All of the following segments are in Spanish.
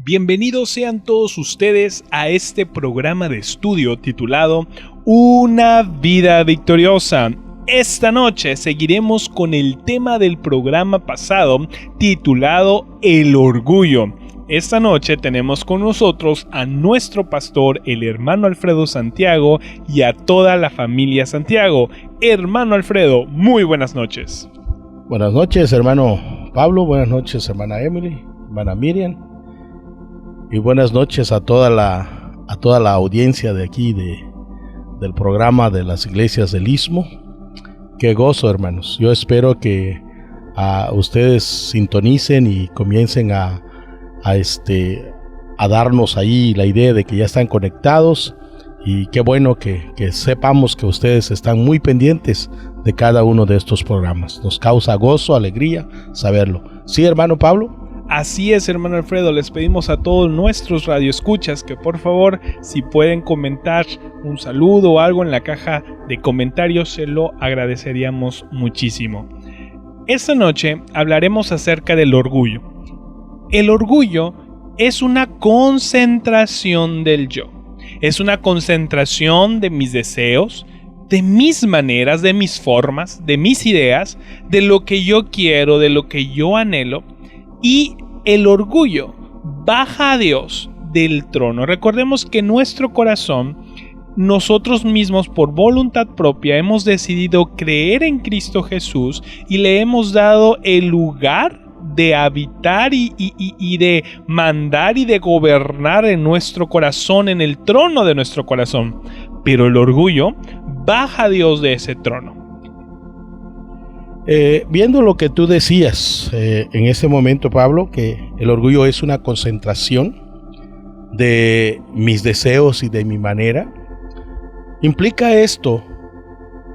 Bienvenidos sean todos ustedes a este programa de estudio titulado Una vida victoriosa. Esta noche seguiremos con el tema del programa pasado titulado El orgullo. Esta noche tenemos con nosotros a nuestro pastor, el hermano Alfredo Santiago, y a toda la familia Santiago. Hermano Alfredo, muy buenas noches. Buenas noches, hermano Pablo. Buenas noches, hermana Emily, hermana Miriam. Y buenas noches a toda la audiencia de aquí del programa de las iglesias del Istmo. Qué gozo, hermanos. Yo espero que ustedes sintonicen y comiencen a darnos ahí la idea de que ya están conectados. Y qué bueno que sepamos que ustedes están muy pendientes de cada uno de estos programas. Nos causa gozo, alegría saberlo. ¿Sí, hermano Pablo? Así es, hermano Alfredo, les pedimos a todos nuestros radioescuchas que por favor, si pueden comentar un saludo o algo en la caja de comentarios, se lo agradeceríamos muchísimo. Esta noche hablaremos acerca del orgullo. El orgullo es una concentración del yo. Es una concentración de mis deseos, de mis maneras, de mis formas, de mis ideas, de lo que yo quiero, de lo que yo anhelo. Y el orgullo baja a Dios del trono. Recordemos que en nuestro corazón, nosotros mismos por voluntad propia hemos decidido creer en Cristo Jesús y le hemos dado el lugar de habitar y de mandar y de gobernar en nuestro corazón, en el trono de nuestro corazón. Pero el orgullo baja a Dios de ese trono. Viendo lo que tú decías en ese momento, Pablo, que el orgullo es una concentración de mis deseos y de mi manera, implica esto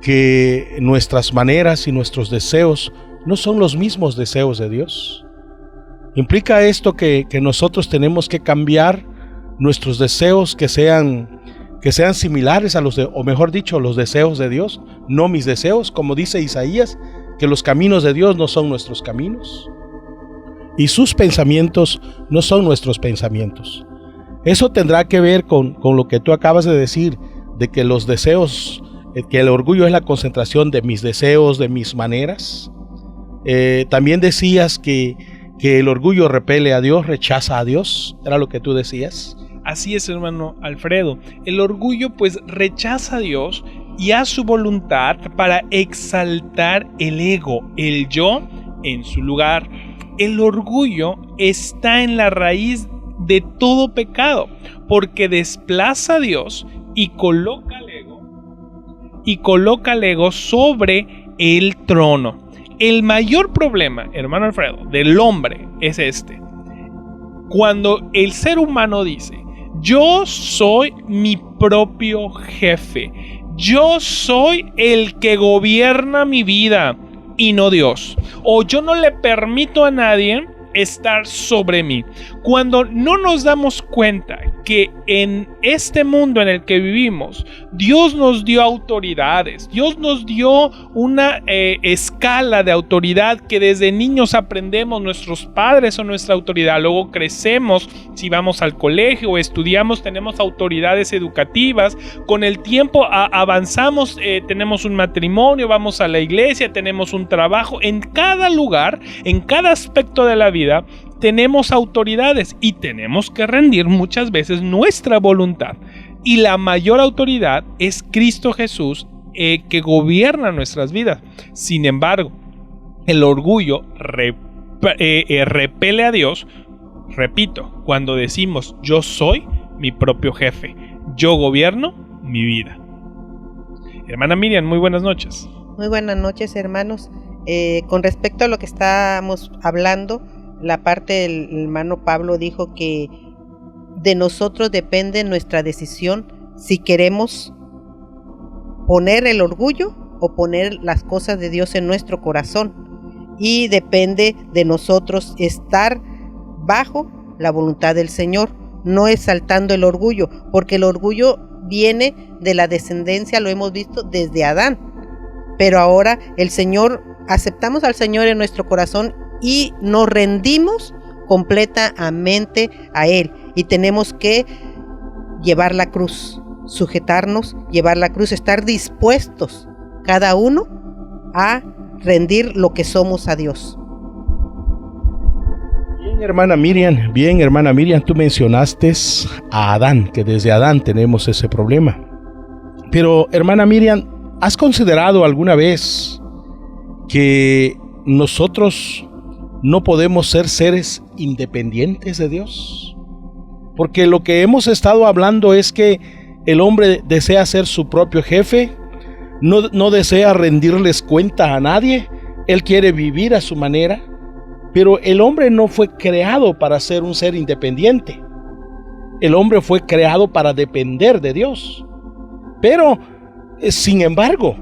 que nuestras maneras y nuestros deseos no son los mismos deseos de Dios. Implica esto que nosotros tenemos que cambiar nuestros deseos que sean similares a o mejor dicho, los deseos de Dios, no mis deseos, como dice Isaías, que los caminos de Dios no son nuestros caminos y sus pensamientos no son nuestros pensamientos. Eso tendrá que ver con lo que tú acabas de decir, de que los deseos, que el orgullo es la concentración de mis deseos, de mis maneras. También decías que el orgullo repele a Dios, rechaza a Dios, ¿era lo que tú decías? Así es, hermano Alfredo. El orgullo pues rechaza a Dios y a su voluntad para exaltar el ego, el yo en su lugar. El orgullo está en la raíz de todo pecado, porque desplaza a Dios y coloca al ego sobre el trono. El mayor problema, hermano Alfredo, del hombre es este. Cuando el ser humano dice, yo soy mi propio jefe, yo soy el que gobierna mi vida y no Dios, o yo no le permito a nadie estar sobre mí. Cuando no nos damos cuenta que en este mundo en el que vivimos, Dios nos dio autoridades, Dios nos dio una escala de autoridad que desde niños aprendemos, nuestros padres son nuestra autoridad, luego crecemos, si vamos al colegio o estudiamos, tenemos autoridades educativas, con el tiempo avanzamos, tenemos un matrimonio, vamos a la iglesia, tenemos un trabajo, en cada lugar, en cada aspecto de la vida, tenemos autoridades y tenemos que rendir muchas veces nuestra voluntad. Y la mayor autoridad es Cristo Jesús, que gobierna nuestras vidas. Sin embargo, el orgullo repele a Dios. Repito, cuando decimos yo soy mi propio jefe, yo gobierno mi vida. Hermana Miriam, muy buenas noches. Muy buenas noches, hermanos. Con respecto a lo que estábamos hablando, la parte del hermano Pablo dijo que de nosotros depende nuestra decisión si queremos poner el orgullo o poner las cosas de Dios en nuestro corazón, y depende de nosotros estar bajo la voluntad del Señor, no exaltando el orgullo, porque el orgullo viene de la descendencia, lo hemos visto desde Adán, pero ahora aceptamos al Señor en nuestro corazón y nos rendimos completamente a Él. Y tenemos que llevar la cruz, sujetarnos, llevar la cruz, estar dispuestos cada uno a rendir lo que somos a Dios. Bien, hermana Miriam, tú mencionaste a Adán, que desde Adán tenemos ese problema. Pero, hermana Miriam, ¿has considerado alguna vez que nosotros no podemos ser seres independientes de Dios? Porque lo que hemos estado hablando es que el hombre desea ser su propio jefe, no desea rendirles cuenta a nadie, él quiere vivir a su manera, pero el hombre no fue creado para ser un ser independiente. El hombre fue creado para depender de Dios. Pero, sin embargo,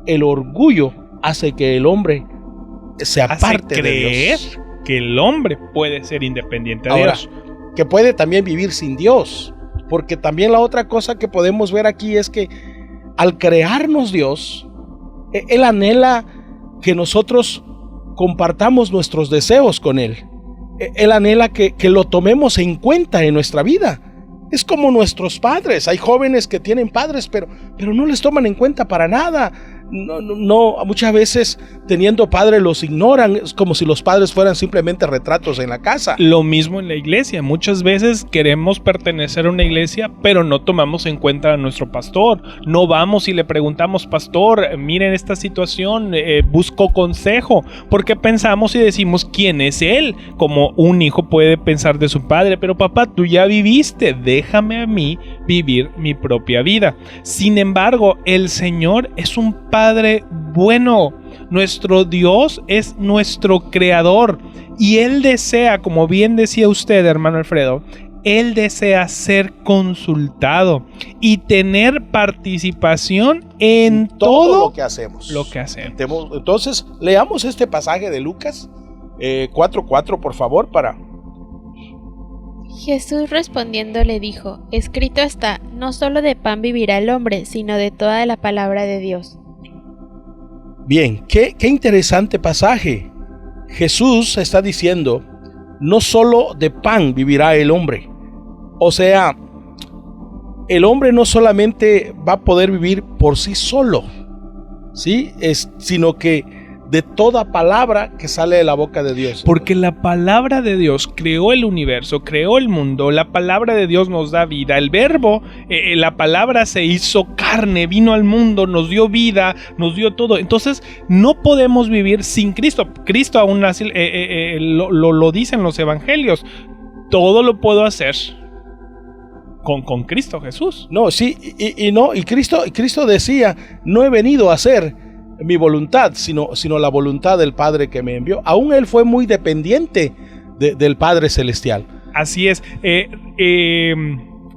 el orgullo hace que el hombre se aparte de Dios. Que el hombre puede ser independiente de Ahora, Dios. Que puede también vivir sin Dios. Porque también la otra cosa que podemos ver aquí es que al crearnos Dios, Él anhela que nosotros compartamos nuestros deseos con Él. Él anhela que lo tomemos en cuenta en nuestra vida. Es como nuestros padres. Hay jóvenes que tienen padres, pero no les toman en cuenta para nada. No, muchas veces teniendo padres los ignoran. Es como si los padres fueran simplemente retratos en la casa. Lo mismo en la iglesia. Muchas veces queremos pertenecer a una iglesia, pero no tomamos en cuenta a nuestro pastor. No vamos y le preguntamos, pastor, miren esta situación, busco consejo. Porque pensamos y decimos, ¿quién es él? Como un hijo puede pensar de su padre, pero papá, tú ya viviste, déjame a mí vivir mi propia vida. Sin embargo, el Señor es un Padre bueno. Nuestro Dios es nuestro creador y Él desea, como bien decía usted, hermano Alfredo, Él desea ser consultado y tener participación en todo lo que hacemos. Entonces, leamos este pasaje de Lucas 4:4, por favor, para... Jesús respondiendo le dijo, escrito está, no solo de pan vivirá el hombre, sino de toda la palabra de Dios. Bien, qué interesante pasaje. Jesús está diciendo, no solo de pan vivirá el hombre. O sea, el hombre no solamente va a poder vivir por sí solo, ¿sí? Sino que de toda palabra que sale de la boca de Dios. Porque la palabra de Dios creó el universo, creó el mundo. La palabra de Dios nos da vida. El verbo, la palabra se hizo carne, vino al mundo, nos dio vida, nos dio todo. Entonces no podemos vivir sin Cristo. Cristo aún así lo dicen los evangelios. Todo lo puedo hacer con Cristo Jesús. No, sí, y Cristo decía, no he venido a hacer mi voluntad, sino la voluntad del Padre que me envió. Aún Él fue muy dependiente del Padre Celestial. Así es.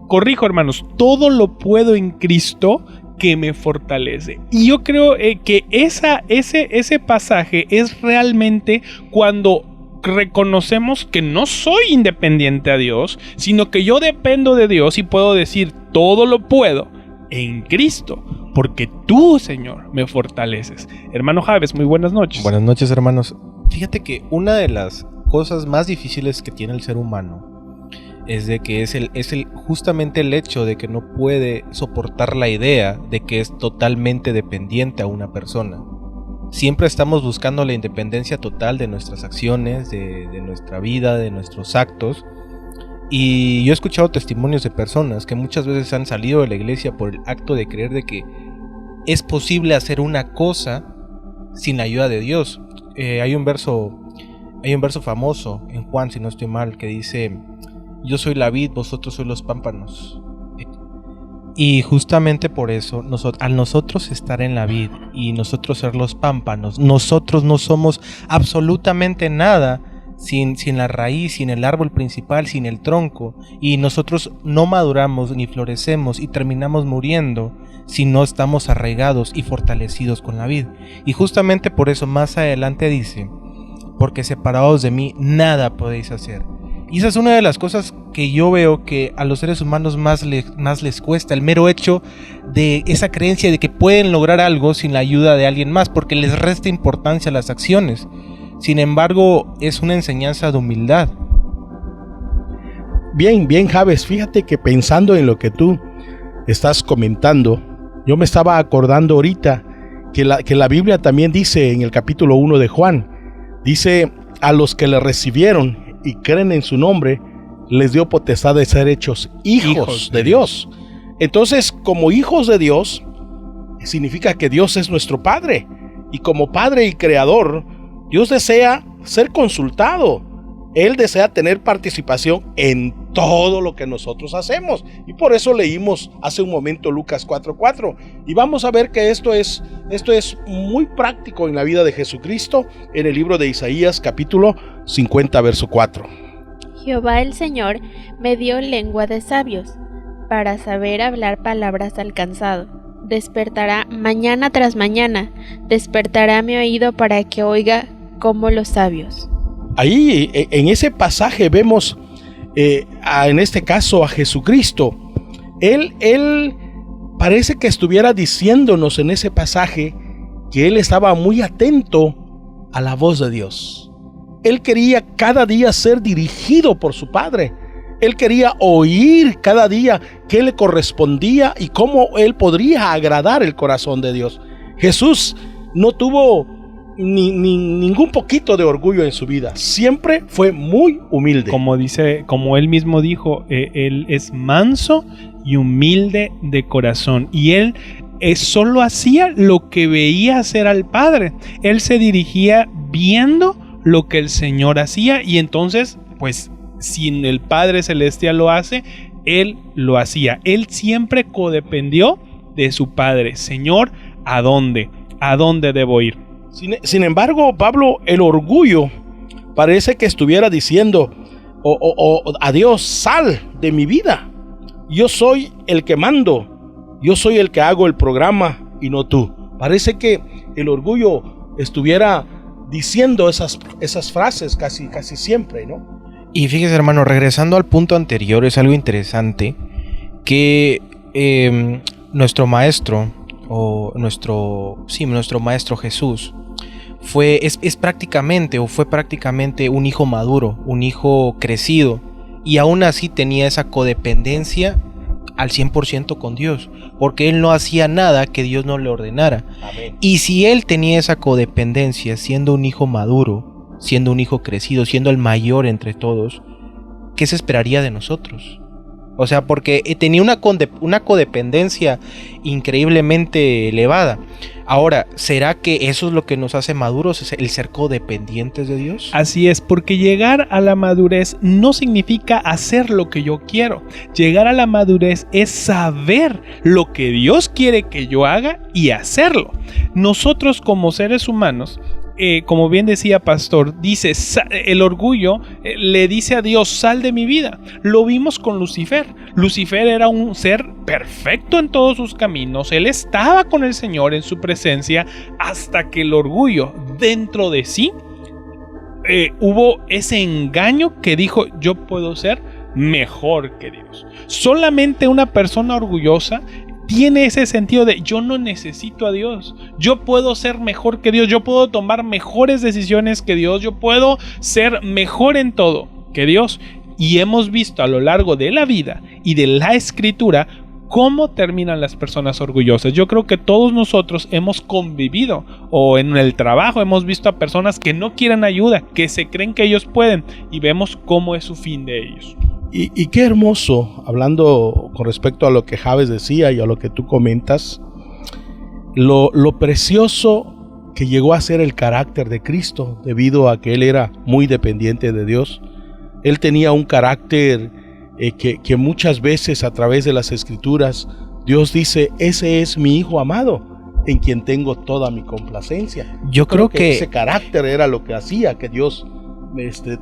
Corrijo, hermanos, todo lo puedo en Cristo que me fortalece. Y yo creo que ese pasaje es realmente cuando reconocemos que no soy independiente a Dios, sino que yo dependo de Dios y puedo decir, todo lo puedo en Cristo, porque tú, Señor, me fortaleces. Hermano Javes, muy buenas noches. Buenas noches, hermanos. Fíjate que una de las cosas más difíciles que tiene el ser humano es de que es justamente el hecho de que no puede soportar la idea de que es totalmente dependiente a una persona. Siempre estamos buscando la independencia total de nuestras acciones, de nuestra vida, de nuestros actos. Y yo he escuchado testimonios de personas que muchas veces han salido de la iglesia por el acto de creer de que es posible hacer una cosa sin la ayuda de Dios. Hay un verso famoso en Juan, si no estoy mal, que dice, yo soy la vid, vosotros sois los pámpanos. Y justamente por eso, al nosotros estar en la vid y nosotros ser los pámpanos, nosotros no somos absolutamente nada sin la raíz, sin el árbol principal, sin el tronco, y nosotros no maduramos ni florecemos y terminamos muriendo si no estamos arraigados y fortalecidos con la vid. Y justamente por eso más adelante dice, porque separados de mí nada podéis hacer. Y esa es una de las cosas que yo veo que a los seres humanos más les cuesta, el mero hecho de esa creencia de que pueden lograr algo sin la ayuda de alguien más, porque les resta importancia a las acciones. Sin embargo, es una enseñanza de humildad. Bien, Javes, fíjate que pensando en lo que tú estás comentando, yo me estaba acordando ahorita que la Biblia también dice en el capítulo 1 de Juan, dice: a los que le recibieron y creen en su nombre, les dio potestad de ser hechos hijos de Dios. Entonces, como hijos de Dios, significa que Dios es nuestro Padre. Y como Padre y Creador, Dios desea ser consultado. Él desea tener participación en todo lo que nosotros hacemos. Y por eso leímos hace un momento Lucas 4:4. Y vamos a ver que esto es muy práctico en la vida de Jesucristo en el libro de Isaías capítulo 50 verso 4. Jehová el Señor me dio lengua de sabios, para saber hablar palabras al cansado. Despertará mañana tras mañana, despertará mi oído para que oiga como los sabios. Ahí en ese pasaje vemos en este caso a Jesucristo. Él parece que estuviera diciéndonos en ese pasaje que él estaba muy atento a la voz de Dios. Él quería cada día ser dirigido por su Padre. Él quería oír cada día qué le correspondía y cómo él podría agradar el corazón de Dios. Jesús no tuvo ningún poquito de orgullo en su vida. Siempre fue muy humilde. Como él mismo dijo, él es manso y humilde de corazón. Y él solo hacía lo que veía hacer al Padre. Él se dirigía viendo lo que el Señor hacía, y entonces, pues, si el Padre Celestial lo hace, él lo hacía. Él siempre codependió de su Padre. Señor, ¿a dónde debo ir? Sin embargo, Pablo, el orgullo parece que estuviera diciendo a Dios: sal de mi vida. Yo soy el que mando. Yo soy el que hago el programa y no tú. Parece que el orgullo estuviera diciendo esas frases casi siempre, ¿no? Y fíjese, hermano, regresando al punto anterior, es algo interesante que nuestro maestro, o nuestro maestro Jesús, fue prácticamente un hijo maduro, un hijo crecido, y aún así tenía esa codependencia al 100% con Dios, porque él no hacía nada que Dios no le ordenara. Amén. Y si él tenía esa codependencia siendo un hijo maduro, siendo un hijo crecido, siendo el mayor entre todos, ¿qué se esperaría de nosotros? O sea, porque tenía una codependencia increíblemente elevada. Ahora, ¿será que eso es lo que nos hace maduros, el ser codependientes de Dios? Así es, porque llegar a la madurez no significa hacer lo que yo quiero. Llegar a la madurez es saber lo que Dios quiere que yo haga y hacerlo. Nosotros como seres humanos, como bien decía Pastor, dice el orgullo le dice a Dios: sal de mi vida. Lo vimos con Lucifer. Lucifer era un ser perfecto en todos sus caminos. Él estaba con el Señor en su presencia, hasta que el orgullo dentro de sí hubo ese engaño que dijo: yo puedo ser mejor que Dios. Solamente una persona orgullosa tiene ese sentido de: yo no necesito a Dios, yo puedo ser mejor que Dios, yo puedo tomar mejores decisiones que Dios, yo puedo ser mejor en todo que Dios. Y hemos visto a lo largo de la vida y de la Escritura cómo terminan las personas orgullosas. Yo creo que todos nosotros hemos convivido, o en el trabajo hemos visto a personas que no quieren ayuda, que se creen que ellos pueden, y vemos cómo es su fin de ellos. Y qué hermoso, hablando con respecto a lo que Javes decía y a lo que tú comentas, lo precioso que llegó a ser el carácter de Cristo, debido a que Él era muy dependiente de Dios. Él tenía un carácter que muchas veces a través de las Escrituras Dios dice: ese es mi Hijo amado, en quien tengo toda mi complacencia. Yo creo que ese carácter era lo que hacía que Dios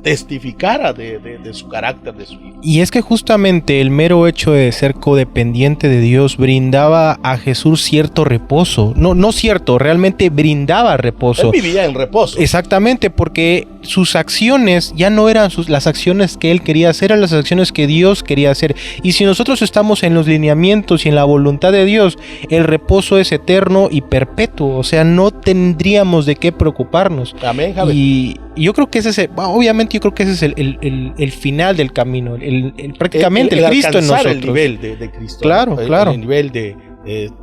testificara de su carácter, de su hijo. Y es que justamente el mero hecho de ser codependiente de Dios brindaba a Jesús cierto reposo. No cierto, realmente brindaba reposo. Él vivía en reposo. Exactamente, porque sus acciones ya no eran las acciones que él quería hacer, eran las acciones que Dios quería hacer. Y si nosotros estamos en los lineamientos y en la voluntad de Dios, el reposo es eterno y perpetuo. O sea, no tendríamos de qué preocuparnos. Amén, Javier. Y yo creo que ese obviamente yo creo que ese es el final del camino, prácticamente el Cristo en nosotros. El nivel de Cristo. Claro, claro. El nivel de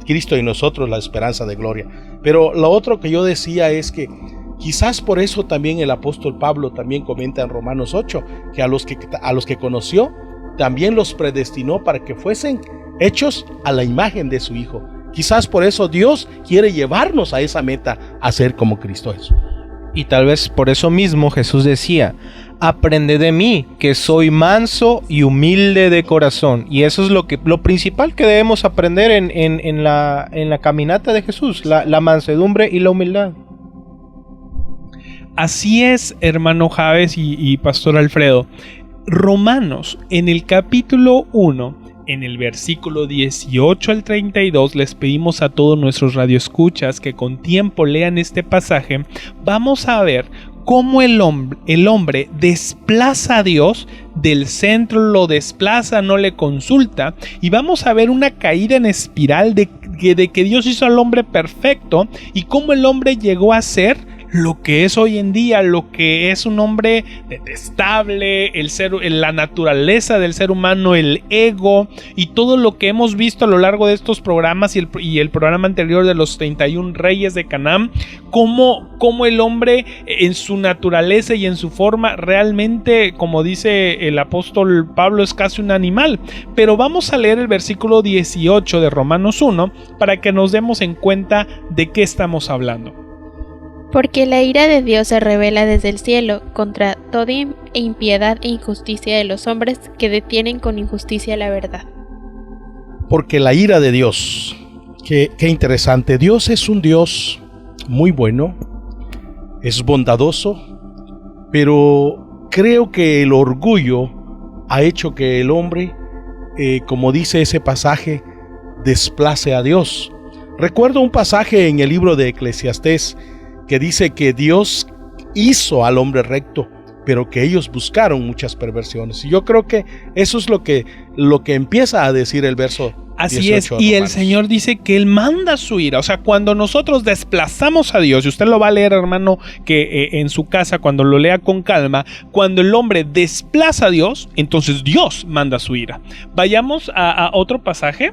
Cristo en nosotros, la esperanza de gloria. Pero lo otro que yo decía es que quizás por eso también el apóstol Pablo también comenta en Romanos 8, que a los que conoció, también los predestinó para que fuesen hechos a la imagen de su Hijo. Quizás por eso Dios quiere llevarnos a esa meta, a ser como Cristo es. Y tal vez por eso mismo Jesús decía: aprende de mí, que soy manso y humilde de corazón. Y eso es lo principal que debemos aprender en la caminata de Jesús, la mansedumbre y la humildad. Así es, hermano Javes y pastor Alfredo. Romanos, en el capítulo 1, en el versículo 18 al 32, les pedimos a todos nuestros radioescuchas que con tiempo lean este pasaje. Vamos a ver cómo el hombre desplaza a Dios del centro, lo desplaza, no le consulta, y vamos a ver una caída en espiral de que Dios hizo al hombre perfecto y cómo el hombre llegó a ser lo que es hoy en día, lo que es un hombre detestable, la naturaleza del ser humano, el ego y todo lo que hemos visto a lo largo de estos programas y el programa anterior de los 31 reyes de Canaán, cómo el hombre en su naturaleza y en su forma realmente, como dice el apóstol Pablo, es casi un animal. Pero vamos a leer el versículo 18 de Romanos 1 para que nos demos en cuenta de qué estamos hablando. Porque la ira de Dios se revela desde el cielo contra toda impiedad e injusticia de los hombres que detienen con injusticia la verdad. Porque la ira de Dios, qué interesante. Dios es un Dios muy bueno, es bondadoso, pero creo que el orgullo ha hecho que el hombre, como dice ese pasaje, desplace a Dios. Recuerdo un pasaje en el libro de Eclesiastés que dice que Dios hizo al hombre recto, pero que ellos buscaron muchas perversiones. Y yo creo que eso es lo que empieza a decir el verso. Así es, y el Señor dice que Él manda su ira. O sea, cuando nosotros desplazamos a Dios, y usted lo va a leer, hermano, que en su casa, cuando lo lea con calma, cuando el hombre desplaza a Dios, entonces Dios manda su ira. Vayamos a otro pasaje.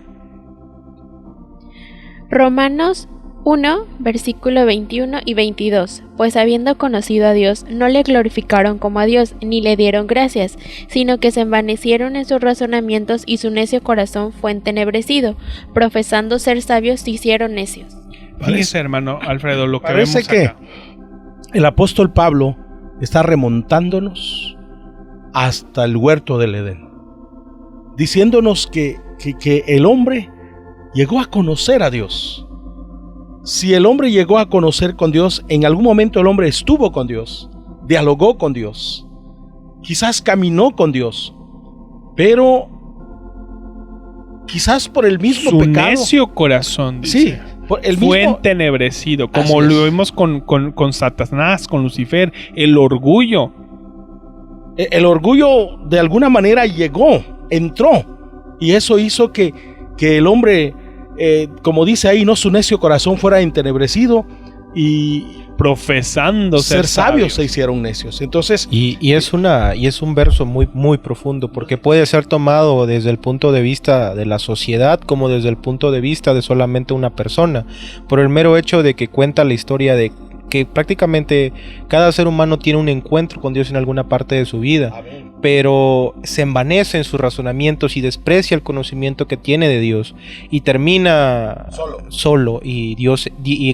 Romanos 1, versículo 21 y 22. Pues habiendo conocido a Dios, no le glorificaron como a Dios, ni le dieron gracias, sino que se envanecieron en sus razonamientos y su necio corazón fue entenebrecido. Profesando ser sabios, se hicieron necios. Fíjese, hermano Alfredo, lo que parece vemos acá. Que el apóstol Pablo está remontándonos hasta el huerto del Edén, diciéndonos que el hombre llegó a conocer a Dios. Si el hombre llegó a conocer con Dios, en algún momento el hombre estuvo con Dios, dialogó con Dios, quizás caminó con Dios, pero quizás por el mismo su pecado. Su necio corazón, dice, sí, por el fue mismo entenebrecido, como lo vimos con Satanás, con Lucifer, el orgullo. El orgullo de alguna manera entró, y eso hizo que el hombre, como dice ahí, no, su necio corazón fuera entenebrecido y profesando ser sabios se hicieron necios. Entonces, y es un verso muy, muy profundo, porque puede ser tomado desde el punto de vista de la sociedad como desde el punto de vista de solamente una persona, por el mero hecho de que cuenta la historia de que prácticamente cada ser humano tiene un encuentro con Dios en alguna parte de su vida. Amén. Pero se envanece en sus razonamientos y desprecia el conocimiento que tiene de Dios y termina solo y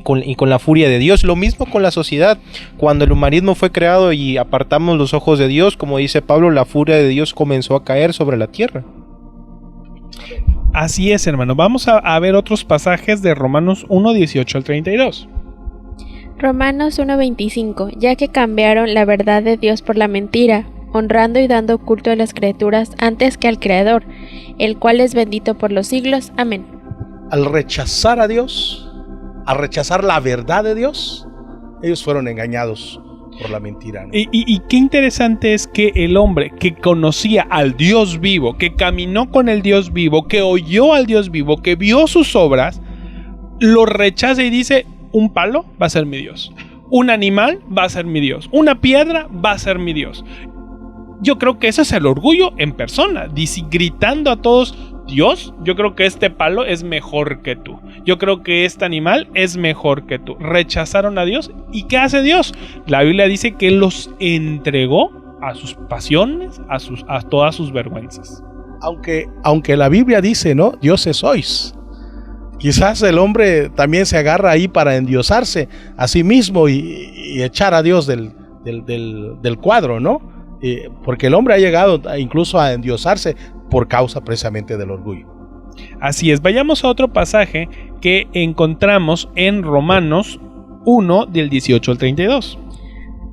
con la furia de Dios. Lo mismo con la sociedad. Cuando el humanismo fue creado y apartamos los ojos de Dios, como dice Pablo, la furia de Dios comenzó a caer sobre la tierra. Así es, hermano. Vamos a ver otros pasajes de Romanos 1, 18 al 32. Romanos 1:25, ya que cambiaron la verdad de Dios por la mentira, honrando y dando culto a las criaturas antes que al Creador, el cual es bendito por los siglos. Amén. Al rechazar a Dios, al rechazar la verdad de Dios, ellos fueron engañados por la mentira, ¿no? Y qué interesante es que el hombre que conocía al Dios vivo, que caminó con el Dios vivo, que oyó al Dios vivo, que vio sus obras, lo rechaza y dice: un palo va a ser mi Dios. Un animal va a ser mi Dios. Una piedra va a ser mi Dios. Yo creo que ese es el orgullo en persona, gritando a todos: Dios, yo creo que este palo es mejor que tú. Yo creo que este animal es mejor que tú. Rechazaron a Dios. ¿Y qué hace Dios? La Biblia dice que los entregó a sus pasiones, a todas sus vergüenzas. Aunque la Biblia dice, ¿no? Dioses sois. Quizás el hombre también se agarra ahí para endiosarse a sí mismo y echar a Dios del cuadro, ¿no? Porque el hombre ha llegado incluso a endiosarse por causa precisamente del orgullo. Así es, vayamos a otro pasaje que encontramos en Romanos 1 del 18 al 32.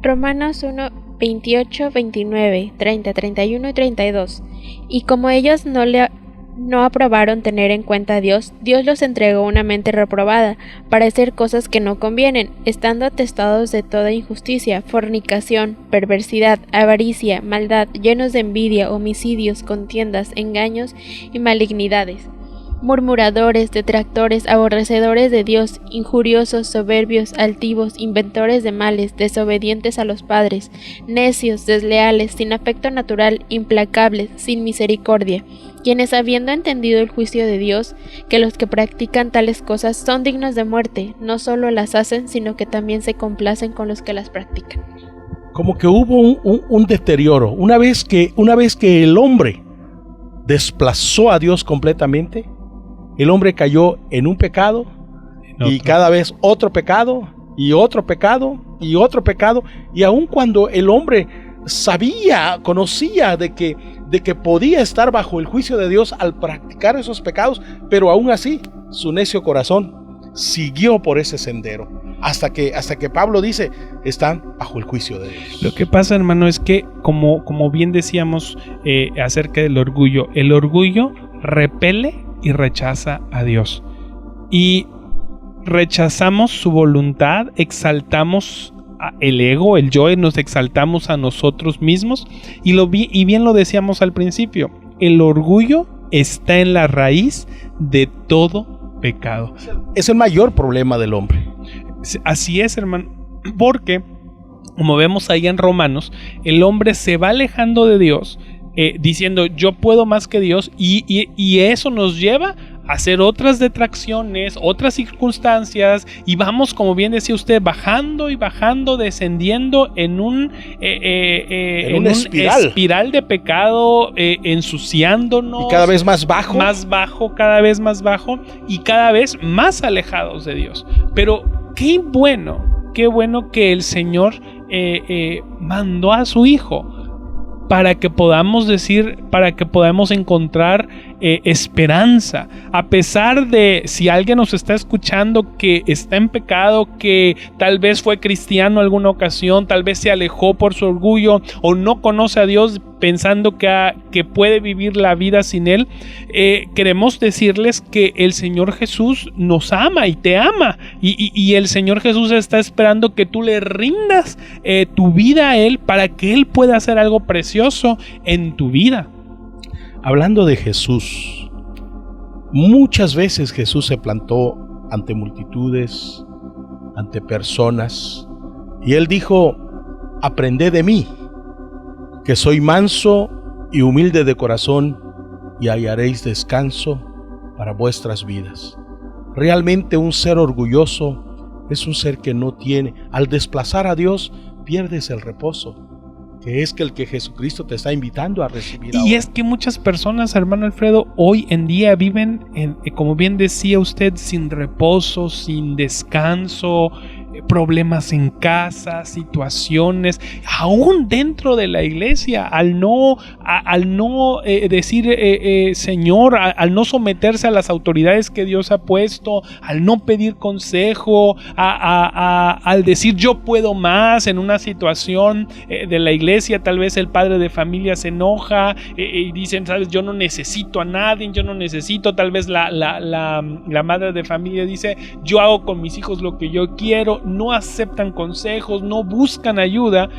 Romanos 1, 28, 29, 30, 31 y 32. Y como ellos no aprobaron tener en cuenta a Dios, Dios los entregó una mente reprobada para hacer cosas que no convienen, estando atestados de toda injusticia, fornicación, perversidad, avaricia, maldad, llenos de envidia, homicidios, contiendas, engaños y malignidades. Murmuradores, detractores, aborrecedores de Dios, injuriosos, soberbios, altivos, inventores de males, desobedientes a los padres, necios, desleales, sin afecto natural, implacables, sin misericordia, quienes habiendo entendido el juicio de Dios, que los que practican tales cosas son dignos de muerte, no solo las hacen, sino que también se complacen con los que las practican. Como que hubo un deterioro. Una vez que el hombre desplazó a Dios completamente, el hombre cayó en un pecado y cada vez otro pecado y otro pecado y otro pecado, y aun cuando el hombre conocía de que podía estar bajo el juicio de Dios al practicar esos pecados, pero aún así su necio corazón siguió por ese sendero hasta que Pablo dice: están bajo el juicio de Dios. Lo que pasa, hermano, es que como bien decíamos acerca del orgullo, el orgullo repele y rechaza a Dios, y rechazamos su voluntad, exaltamos el ego, el yo, nos exaltamos a nosotros mismos, y bien lo decíamos al principio, el orgullo está en la raíz de todo pecado. Es el mayor problema del hombre. Así es, hermano, porque como vemos ahí en Romanos, el hombre se va alejando de Dios, diciendo yo puedo más que Dios, y eso nos lleva a hacer otras detracciones, otras circunstancias, y vamos, como bien decía usted, bajando y bajando, descendiendo en una espiral de pecado, ensuciándonos, y cada vez más bajo, cada vez más bajo, y cada vez más alejados de Dios. Pero qué bueno que el Señor mandó a su Hijo para que podamos encontrar esperanza, a pesar de si alguien nos está escuchando que está en pecado, que tal vez fue cristiano alguna ocasión, tal vez se alejó por su orgullo o no conoce a Dios pensando que puede vivir la vida sin Él. Queremos decirles que el Señor Jesús nos ama y te ama, y el Señor Jesús está esperando que tú le rindas tu vida a Él para que Él pueda hacer algo precioso en tu vida. Hablando de Jesús, muchas veces Jesús se plantó ante multitudes, ante personas, y Él dijo: aprended de mí, que soy manso y humilde de corazón, y hallaréis descanso para vuestras vidas. Realmente un ser orgulloso es un ser que no tiene, al desplazar a Dios, pierdes el reposo, que es el que Jesucristo te está invitando a recibir ahora. Y es que muchas personas, hermano Alfredo, hoy en día viven, como bien decía usted, sin reposo, sin descanso, problemas en casa, situaciones, aún dentro de la iglesia, al no decir Señor, al no someterse a las autoridades que Dios ha puesto, al no pedir consejo, al decir yo puedo más en una situación de la iglesia. Tal vez el padre de familia se enoja y dicen, sabes, yo no necesito a nadie, yo no necesito. Tal vez la madre de familia dice, yo hago con mis hijos lo que yo quiero. No aceptan consejos, no buscan ayuda.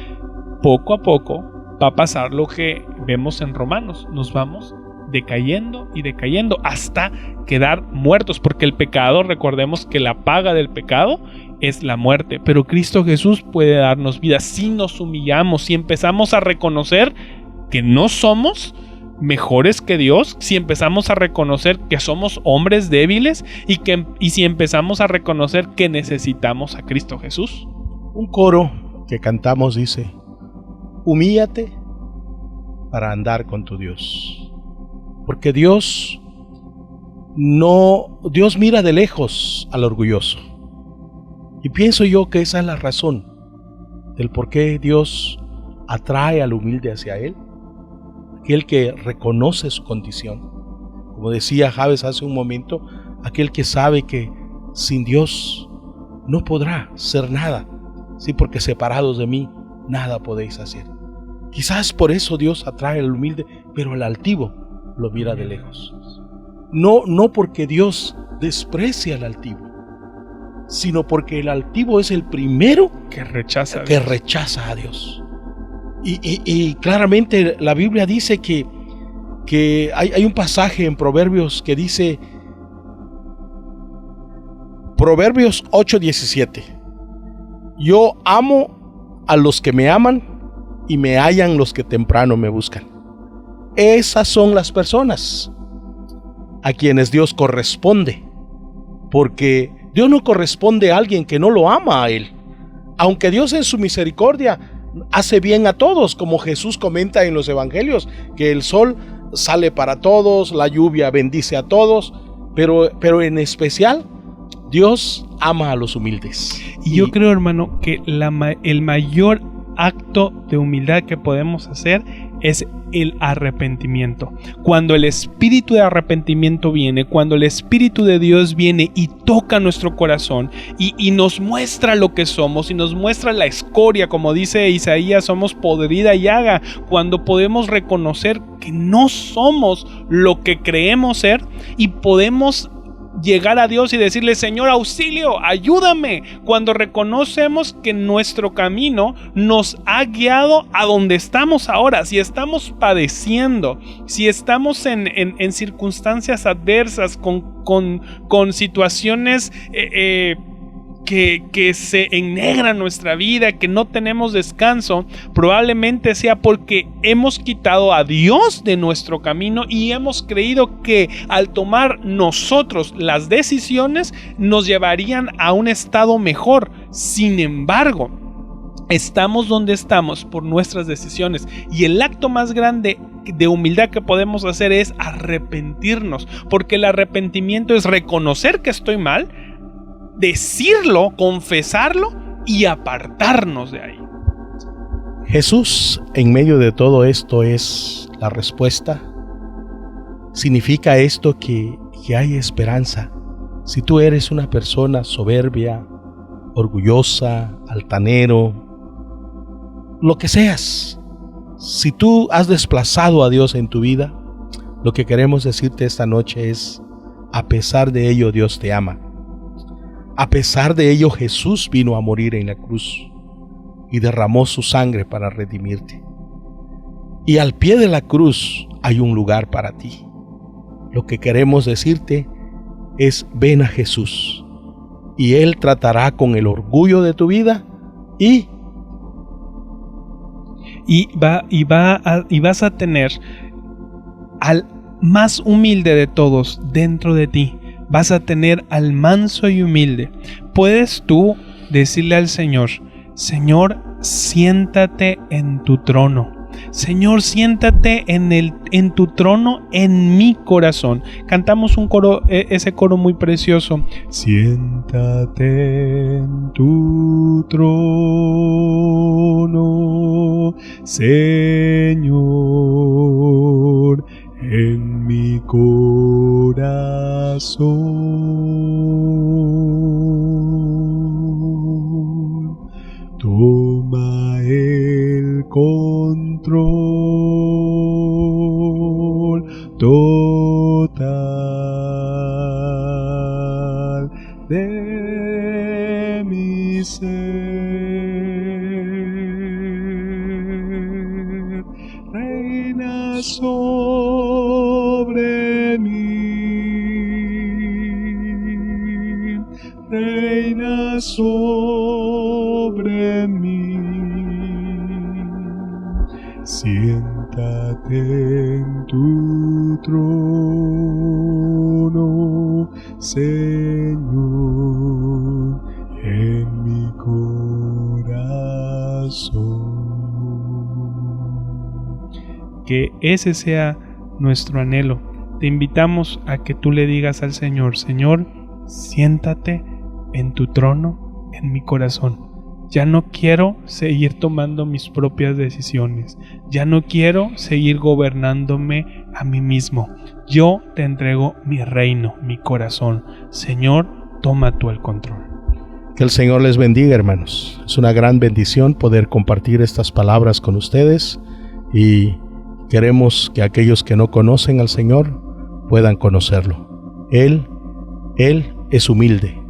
Poco a poco va a pasar lo que vemos en Romanos. Nos vamos decayendo y decayendo hasta quedar muertos, porque el pecador, recordemos que la paga del pecado es la muerte, pero Cristo Jesús puede darnos vida si nos humillamos, si empezamos a reconocer que no somos mejores que Dios, si empezamos a reconocer que somos hombres débiles y si empezamos a reconocer que necesitamos a Cristo Jesús. Un coro que cantamos dice: humíllate para andar con tu Dios. Porque Dios mira de lejos al orgulloso. Y pienso yo que esa es la razón del por qué Dios atrae al humilde hacia Él. Aquel que reconoce su condición. Como decía Javes hace un momento, aquel que sabe que sin Dios no podrá ser nada. Sí, porque separados de mí, nada podéis hacer. Quizás por eso Dios atrae al humilde, pero al altivo lo mira de lejos. No porque Dios desprecia al altivo, sino porque el altivo es el primero que rechaza a Dios. Y claramente la Biblia dice que hay un pasaje en Proverbios que dice, Proverbios 8:17: yo amo a los que me aman y me hallan los que temprano me buscan. Esas son las personas a quienes Dios corresponde, porque Dios no corresponde a alguien que no lo ama a Él. Aunque Dios en su misericordia hace bien a todos, como Jesús comenta en los evangelios, que el sol sale para todos, la lluvia bendice a todos, pero en especial Dios ama a los humildes. Y yo creo, hermano, que el mayor acto de humildad que podemos hacer es el arrepentimiento. Cuando el espíritu de arrepentimiento viene, cuando el espíritu de Dios viene y toca nuestro corazón y nos muestra lo que somos y nos muestra la escoria, como dice Isaías, somos podrida llaga. Cuando podemos reconocer que no somos lo que creemos ser y podemos llegar a Dios y decirle: Señor, auxilio, ayúdame. Cuando reconocemos que nuestro camino nos ha guiado a donde estamos ahora. Si estamos padeciendo, si estamos en circunstancias adversas, con situaciones que se ennegran nuestra vida, que no tenemos descanso, probablemente sea porque hemos quitado a Dios de nuestro camino y hemos creído que al tomar nosotros las decisiones nos llevarían a un estado mejor. Sin embargo, estamos donde estamos por nuestras decisiones, y el acto más grande de humildad que podemos hacer es arrepentirnos, porque el arrepentimiento es reconocer que estoy mal, decirlo, confesarlo y apartarnos de ahí. Jesús en medio de todo esto es la respuesta. Significa esto que hay esperanza. Si tú eres una persona soberbia, orgullosa, altanero, lo que seas, si tú has desplazado a Dios en tu vida, lo que queremos decirte esta noche es: a pesar de ello, Dios te ama. A pesar de ello, Jesús vino a morir en la cruz y derramó su sangre para redimirte. Y al pie de la cruz hay un lugar para ti. Lo que queremos decirte es: ven a Jesús y Él tratará con el orgullo de tu vida y vas a tener al más humilde de todos dentro de ti. Vas a tener al manso y humilde. Puedes tú decirle al Señor: Señor, siéntate en tu trono. Señor, siéntate en tu trono en mi corazón. Cantamos un coro, ese coro muy precioso. Siéntate en tu trono, Señor, en mi corazón. Toma el control total de mi ser. Reina sobre reina sobre mí. Siéntate en tu trono, Señor, en mi corazón. Que ese sea nuestro anhelo. Te invitamos a que tú le digas al Señor: Señor, siéntate en tu trono, en mi corazón. Ya no quiero seguir tomando mis propias decisiones. Ya no quiero seguir gobernándome a mí mismo. Yo te entrego mi reino, mi corazón. Señor, toma tú el control. Que el Señor les bendiga, hermanos. Es una gran bendición poder compartir estas palabras con ustedes y queremos que aquellos que no conocen al Señor puedan conocerlo. Él es humilde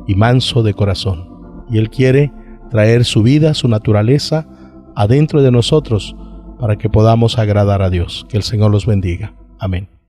y manso de corazón y Él quiere traer su vida, su naturaleza adentro de nosotros para que podamos agradar a Dios. Que el Señor los bendiga. Amén.